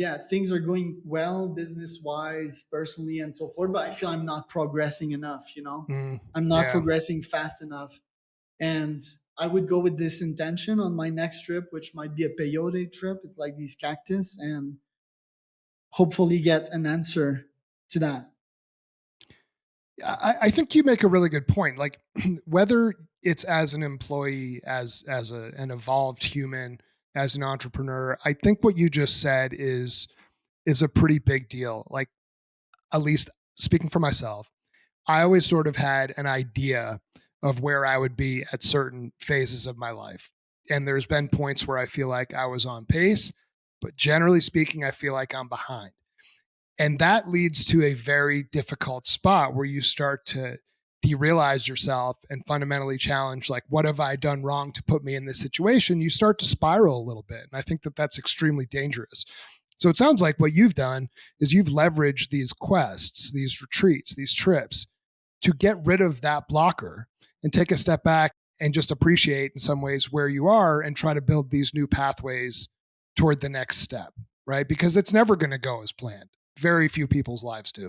yeah, things are going well business wise, personally, and so forth, but I feel I'm not progressing enough, you know? I'm not Yeah. progressing fast enough. And I would go with this intention on my next trip, which might be a peyote trip. It's like these cactus, and hopefully get an answer to that. I think you make a really good point. Like whether it's as an employee, an evolved human, as an entrepreneur, I think what you just said is a pretty big deal. Like at least speaking for myself, I always sort of had an idea of where I would be at certain phases of my life. And there's been points where I feel like I was on pace, but generally speaking, I feel like I'm behind. And that leads to a very difficult spot where you start to derealize yourself and fundamentally challenge, like, what have I done wrong to put me in this situation? You start to spiral a little bit. And I think that that's extremely dangerous. So it sounds like what you've done is you've leveraged these quests, these retreats, these trips to get rid of that blocker and take a step back and just appreciate in some ways where you are and try to build these new pathways toward the next step, right? Because it's never going to go as planned. Very few people's lives do.